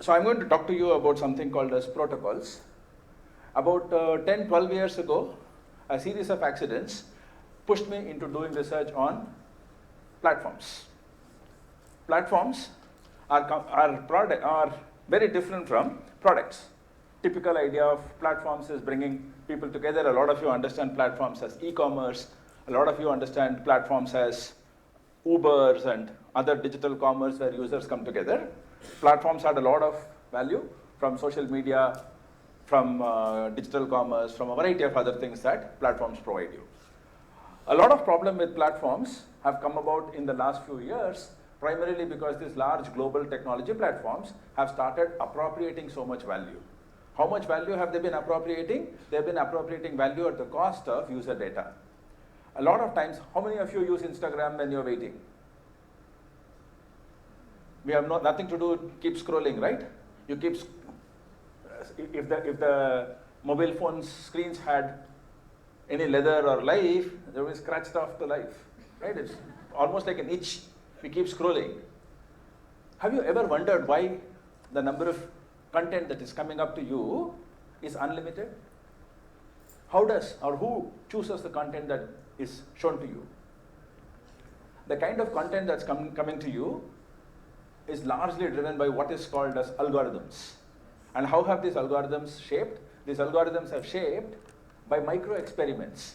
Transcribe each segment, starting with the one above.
So I'm going to talk to you about something called as protocols. About 10, 12 years ago, a series of accidents pushed me into doing research on platforms. Platforms are very different from products. Typical idea of platforms is bringing people together. A lot of you understand platforms as e-commerce. A lot of you understand platforms as Ubers and other digital commerce where users come together. Platforms had a lot of value from social media, from digital commerce, from a variety of other things that platforms provide you. A lot of problem with platforms have come about in the last few years, primarily because these large global technology platforms have started appropriating so much value. How much value have they been appropriating? They've been appropriating value at the cost of user data. A lot of times, how many of you use Instagram when you're waiting? We have nothing to do, keep scrolling, right? You keep, if the mobile phone screens had any leather or life, they will be scratched off the life, right? It's almost like an itch. We keep scrolling. Have you ever wondered why the number of content that is coming up to you is unlimited? How does or who chooses the content that is shown to you? The kind of content that's coming to you is largely driven by what is called as algorithms. And how have these algorithms shaped? These algorithms have shaped by micro experiments.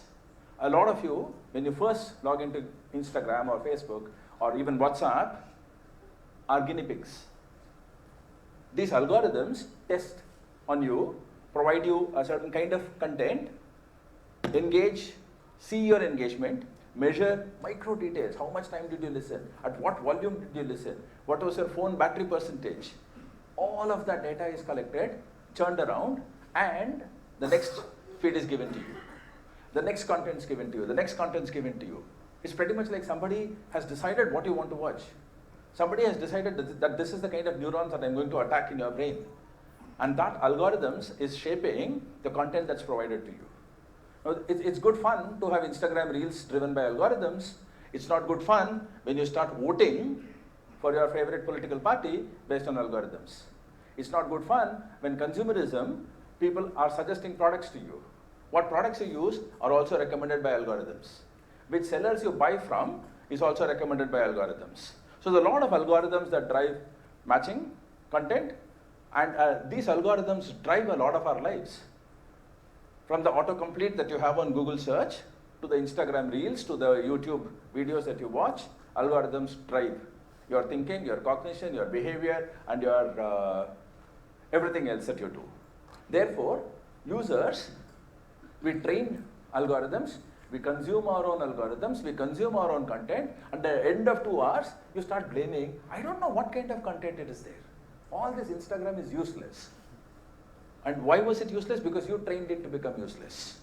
A lot of you, when you first log into Instagram or Facebook or even WhatsApp, are guinea pigs. These algorithms test on you, provide you a certain kind of content, engage, see your engagement, measure micro details. How much time did you listen? At what volume did you listen? What was your phone battery percentage? All of that data is collected, churned around, and the next feed is given to you. The next content is given to you. The next content is given to you. It's pretty much like somebody has decided what you want to watch. Somebody has decided that this is the kind of neurons that I'm going to attack in your brain. And that algorithms is shaping the content that's provided to you. Now, it's good fun to have Instagram Reels driven by algorithms. It's not good fun when you start voting for your favorite political party based on algorithms. It's not good fun when consumerism, people are suggesting products to you. What products you use are also recommended by algorithms. Which sellers you buy from is also recommended by algorithms. So there's a lot of algorithms that drive matching content, and these algorithms drive a lot of our lives. From the autocomplete that you have on Google search, to the Instagram Reels, to the YouTube videos that you watch, algorithms drive your thinking, your cognition, your behavior, and your everything else that you do. Therefore, users, we train algorithms, we consume our own algorithms, we consume our own content. At the end of 2 hours, you start blaming, I don't know what kind of content it is there. All this Instagram is useless. And why was it useless? Because you trained it to become useless.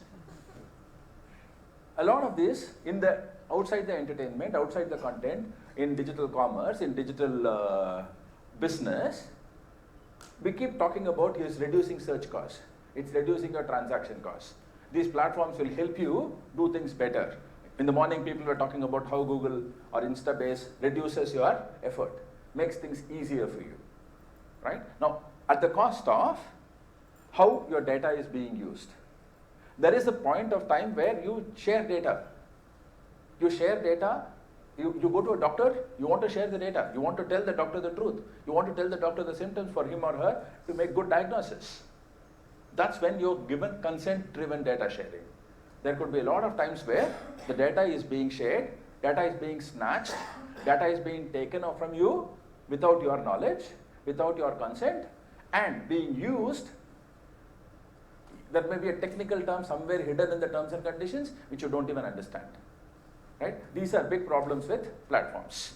A lot of this, outside the entertainment, outside the content, in digital commerce, in digital business, we keep talking about is reducing search costs. It's reducing your transaction costs. These platforms will help you do things better. In the morning, people were talking about how Google or Instabase reduces your effort, makes things easier for you, right? Now, at the cost of how your data is being used. There is a point of time where you share data. You share data, you go to a doctor, you want to share the data. You want to tell the doctor the truth. You want to tell the doctor the symptoms for him or her to make good diagnosis. That's when you're given consent-driven data sharing. There could be a lot of times where the data is being shared, data is being snatched, data is being taken off from you without your knowledge, without your consent, and being used. There may be a technical term somewhere hidden in the terms and conditions which you don't even understand. Right? These are big problems with platforms.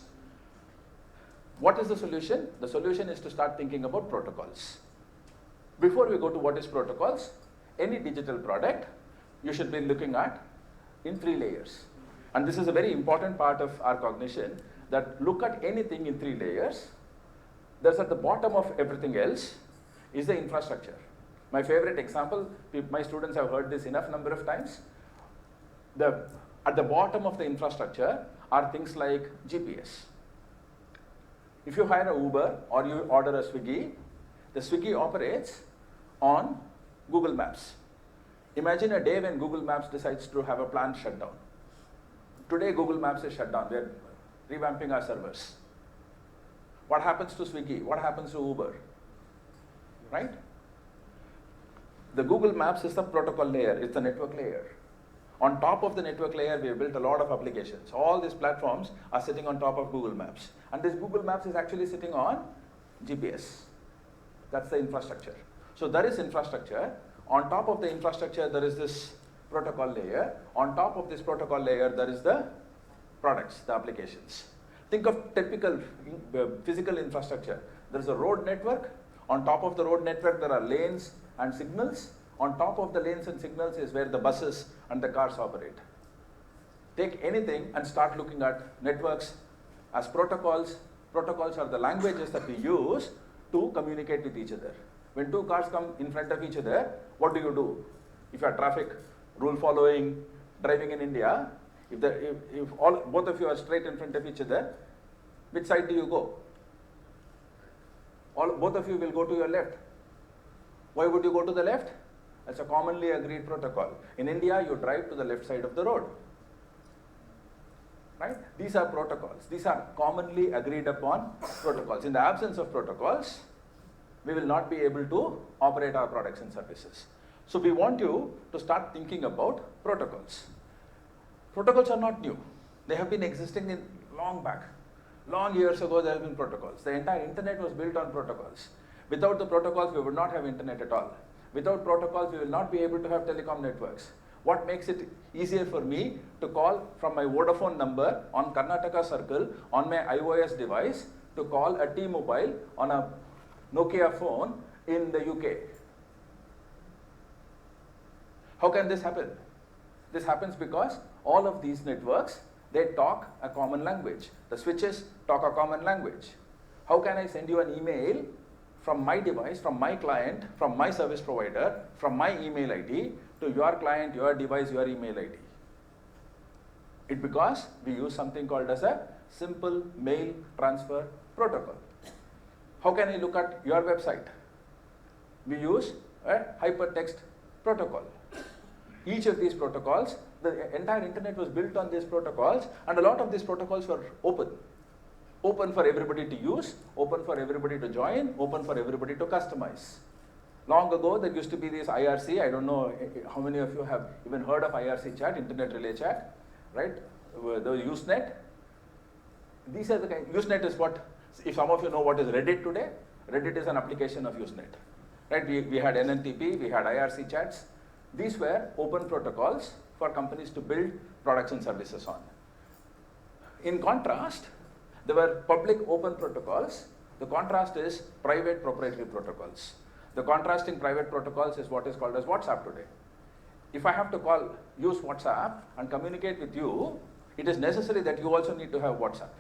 What is the solution? The solution is to start thinking about protocols. Before we go to what is protocols, any digital product you should be looking at in 3 layers. And this is a very important part of our cognition, that look at anything in 3 layers. There's at the bottom of everything else is the infrastructure. My favorite example, my students have heard this enough number of times. At the bottom of the infrastructure are things like GPS. If you hire an Uber or you order a Swiggy, The Swiggy operates on Google Maps. Imagine a day when Google Maps decides to have a planned shutdown. Today, Google Maps is shut down. They're revamping our servers. What happens to Swiggy? What happens to Uber? Right? The Google Maps is the protocol layer. It's the network layer. On top of the network layer, we have built a lot of applications. All these platforms are sitting on top of Google Maps. And this Google Maps is actually sitting on GPS. That's the infrastructure. So there is infrastructure. On top of the infrastructure, there is this protocol layer. On top of this protocol layer, there is the products, the applications. Think of typical physical infrastructure. There is a road network. On top of the road network, there are lanes and signals. On top of the lanes and signals is where the buses and the cars operate. Take anything and start looking at networks as protocols. Protocols are the languages that we use to communicate with each other. When two cars come in front of each other, what do? If you are traffic rule following, driving in India, if both of you are straight in front of each other, which side do you go? Both of you will go to your left. Why would you go to the left? That's a commonly agreed protocol. In India, you drive to the left side of the road. Right? These are protocols. These are commonly agreed upon protocols. In the absence of protocols, we will not be able to operate our products and services. So we want you to start thinking about protocols. Protocols are not new. They have been existing in long back. Long years ago, there have been protocols. The entire internet was built on protocols. Without the protocols, we would not have internet at all. Without protocols, we will not be able to have telecom networks. What makes it easier for me to call from my Vodafone number on Karnataka Circle on my iOS device to call a T-Mobile on a Nokia phone in the UK? How can this happen? This happens because all of these networks, they talk a common language. The switches talk a common language. How can I send you an email from my device, from my client, from my service provider, from my email ID to your client, your device, your email ID? It's because we use something called as a simple mail transfer protocol. How can I look at your website? We use a hypertext protocol. Each of these protocols, the entire internet was built on these protocols, and a lot of these protocols were open. Open for everybody to use, open for everybody to join, open for everybody to customize. Long ago, there used to be this IRC. I don't know how many of you have even heard of IRC chat, Internet Relay Chat, right? The Usenet. These are the kind. Usenet is what, if some of you know what is Reddit today, Reddit is an application of Usenet. Right? We had NNTP, we had IRC chats. These were open protocols for companies to build products and services on. In contrast, there were public open protocols. The contrast is private proprietary protocols. The contrasting private protocols is what is called as WhatsApp today. If I have to use WhatsApp and communicate with you, it is necessary that you also need to have WhatsApp.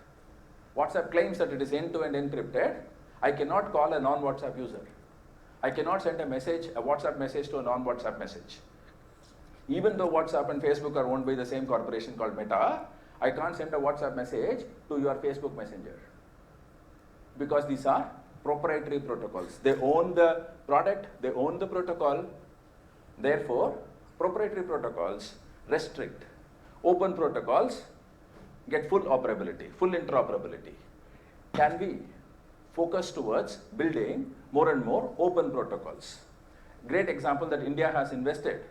WhatsApp claims that it is end-to-end encrypted. I cannot call a non-WhatsApp user. I cannot send a WhatsApp message to a non-WhatsApp message. Even though WhatsApp and Facebook are owned by the same corporation called Meta, I can't send a WhatsApp message to your Facebook Messenger. Because these are proprietary protocols. They own the product, they own the protocol. Therefore, proprietary protocols restrict. Open protocols get full operability, full interoperability. Can we focus towards building more and more open protocols? Great example that India has invested.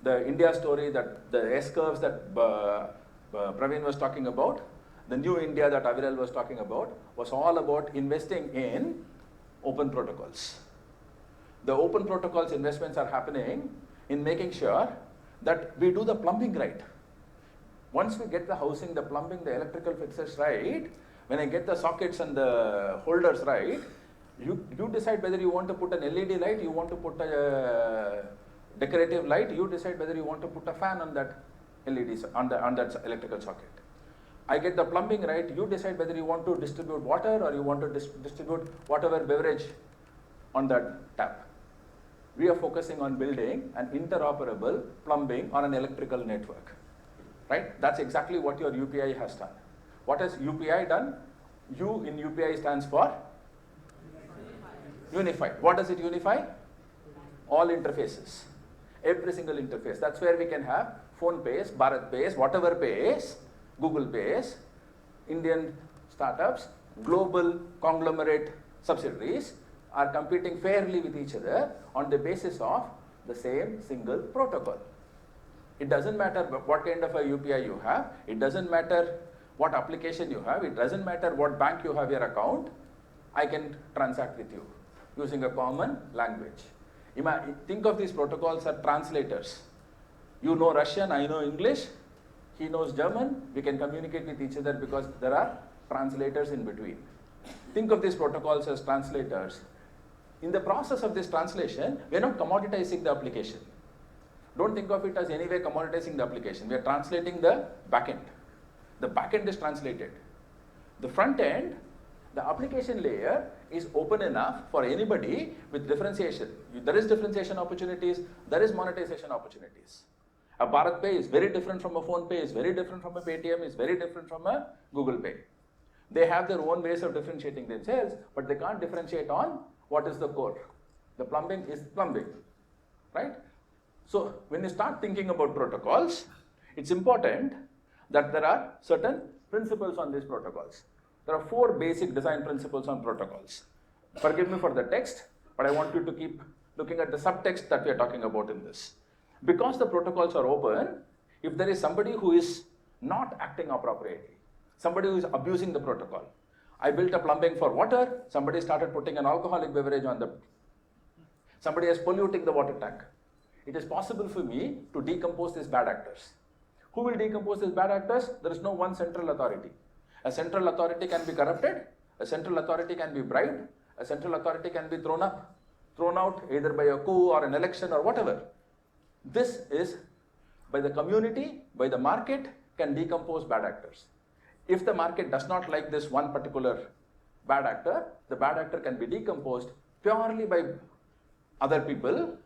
The India story, that the S-curves that Praveen was talking about, the new India that Aviral was talking about, was all about investing in open protocols. The open protocols investments are happening in making sure that we do the plumbing right. Once we get the housing, the plumbing, the electrical fixtures right, when I get the sockets and the holders right, you decide whether you want to put an LED light, you want to put a decorative light, you decide whether you want to put a fan on that LED, on that electrical socket. I get the plumbing right, you decide whether you want to distribute water or you want to distribute whatever beverage on that tap. We are focusing on building an interoperable plumbing on an electrical network. Right? That's exactly what your UPI has done. What has UPI done? U in UPI stands for Unified. What does it unify? All interfaces. Every single interface. That's where we can have phone pays, Bharat pays, whatever pays, Google pays, Indian startups, global conglomerate subsidiaries are competing fairly with each other on the basis of the same single protocol. It doesn't matter what kind of a UPI you have, it doesn't matter what application you have, it doesn't matter what bank you have your account, I can transact with you using a common language. Think of these protocols as translators. You know Russian, I know English, he knows German, we can communicate with each other because there are translators in between. Think of these protocols as translators. In the process of this translation, we are not commoditizing the application. Don't think of it as any way commoditizing the application. We are translating the backend. The backend is translated. The front end, the application layer is open enough for anybody with differentiation. There is differentiation opportunities, there is monetization opportunities. A Bharat Pay is very different from a Phone Pay, is very different from a Paytm, is very different from a Google Pay. They have their own ways of differentiating themselves, but they can't differentiate on what is the core. The plumbing is plumbing, right? So when you start thinking about protocols, it's important that there are certain principles on these protocols. There are 4 basic design principles on protocols. Forgive me for the text, but I want you to keep looking at the subtext that we are talking about in this. Because the protocols are open, if there is somebody who is not acting appropriately, somebody who is abusing the protocol. I built a plumbing for water, somebody started putting an alcoholic beverage on the, somebody is polluting the water tank. It is possible for me to decompose these bad actors. Who will decompose these bad actors? There is no one central authority. A central authority can be corrupted, a central authority can be bribed, a central authority can be thrown out either by a coup or an election or whatever. This is by the community, by the market, can decompose bad actors. If the market does not like this one particular bad actor, the bad actor can be decomposed purely by other people.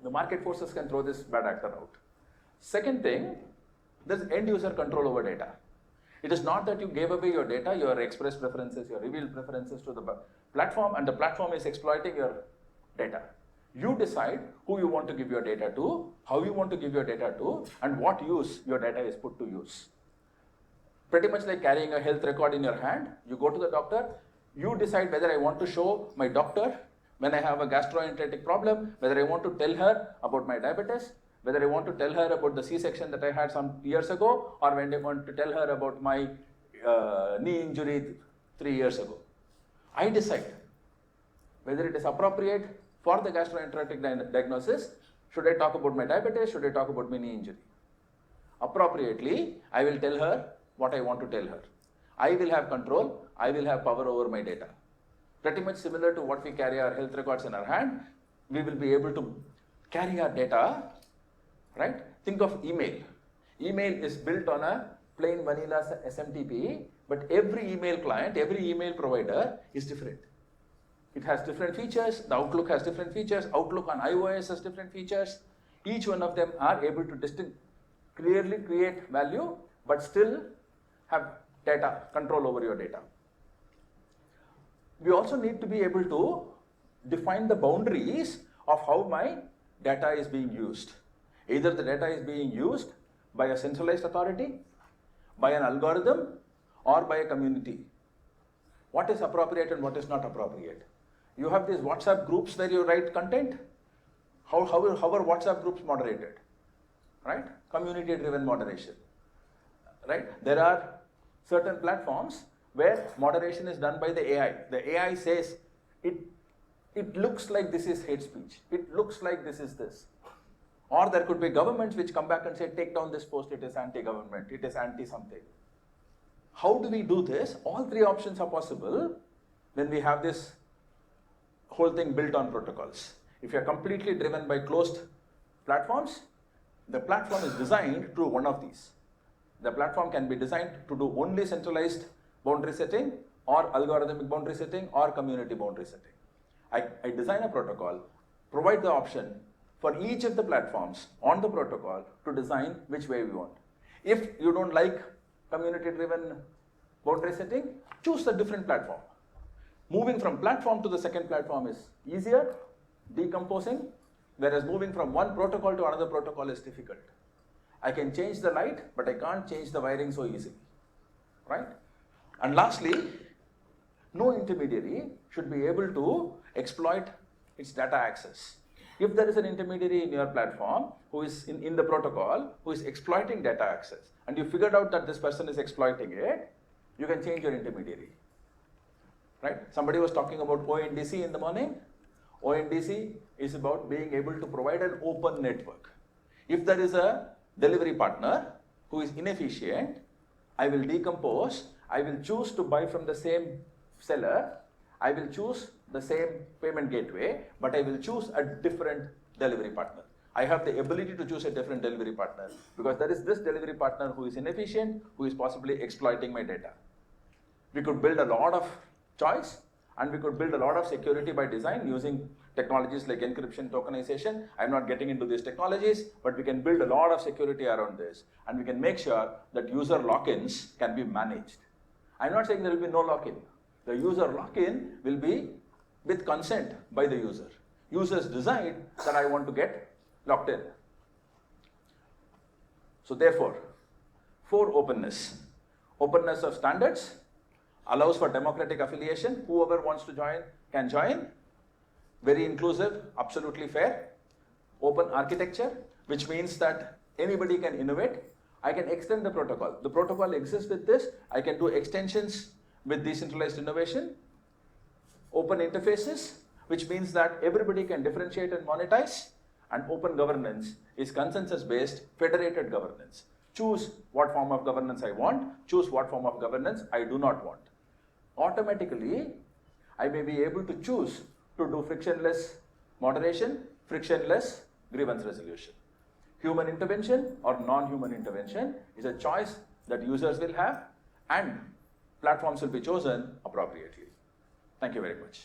The market forces can throw this bad actor out. Second thing, there's end user control over data. It is not that you gave away your data, your expressed preferences, your revealed preferences to the platform, and the platform is exploiting your data. You decide who you want to give your data to, how you want to give your data to, and what use your data is put to use. Pretty much like carrying a health record in your hand, you go to the doctor, you decide whether I want to show my doctor when I have a gastroenteritic problem, whether I want to tell her about my diabetes, whether I want to tell her about the C-section that I had some years ago, or when I want to tell her about my knee injury 3 years ago. I decide whether it is appropriate for the gastroenteritic diagnosis. Should I talk about my diabetes? Should I talk about my knee injury? Appropriately, I will tell her what I want to tell her. I will have control, I will have power over my data. Pretty much similar to what we carry our health records in our hand, we will be able to carry our data, right? Think of email. Email is built on a plain vanilla SMTP, but every email client, every email provider is different. It has different features, the Outlook has different features, Outlook on iOS has different features. Each one of them are able to clearly create value, but still have data, control over your data. We also need to be able to define the boundaries of how my data is being used. Either the data is being used by a centralized authority, by an algorithm, or by a community. What is appropriate and what is not appropriate? You have these WhatsApp groups where you write content. How are WhatsApp groups moderated? Right? Community-driven moderation. Right? There are certain platforms where moderation is done by the AI. The AI says, it looks like this is hate speech. It looks like this is this. Or there could be governments which come back and say, take down this post, it is anti-government, it is anti-something. How do we do this? All 3 options are possible when we have this whole thing built on protocols. If you're completely driven by closed platforms, the platform is designed to do one of these. The platform can be designed to do only centralized boundary setting, or algorithmic boundary setting, or community boundary setting. I design a protocol, provide the option for each of the platforms on the protocol to design which way we want. If you don't like community-driven boundary setting, choose a different platform. Moving from platform to the second platform is easier, decomposing, whereas moving from one protocol to another protocol is difficult. I can change the light, but I can't change the wiring so easily, right? And lastly, no intermediary should be able to exploit its data access. If there is an intermediary in your platform who is in the protocol, who is exploiting data access, and you figured out that this person is exploiting it, you can change your intermediary, right? Somebody was talking about ONDC in the morning. ONDC is about being able to provide an open network. If there is a delivery partner who is inefficient, I will decompose, I will choose to buy from the same seller, I will choose the same payment gateway, but I will choose a different delivery partner. I have the ability to choose a different delivery partner because there is this delivery partner who is inefficient, who is possibly exploiting my data. We could build a lot of choice and we could build a lot of security by design using technologies like encryption, tokenization. I'm not getting into these technologies, but we can build a lot of security around this and we can make sure that user lock-ins can be managed. I'm not saying there will be no lock-in. The user lock-in will be with consent by the user. Users decide that I want to get locked in. So therefore, for openness, openness of standards allows for democratic affiliation. Whoever wants to join can join. Very inclusive, absolutely fair. Open architecture, which means that anybody can innovate. I can extend the protocol. The protocol exists with this. I can do extensions with decentralized innovation. Open interfaces, which means that everybody can differentiate and monetize. And open governance is consensus-based, federated governance. Choose what form of governance I want, choose what form of governance I do not want. Automatically, I may be able to choose to do frictionless moderation, frictionless grievance resolution. Human intervention or non-human intervention is a choice that users will have and platforms will be chosen appropriately. Thank you very much.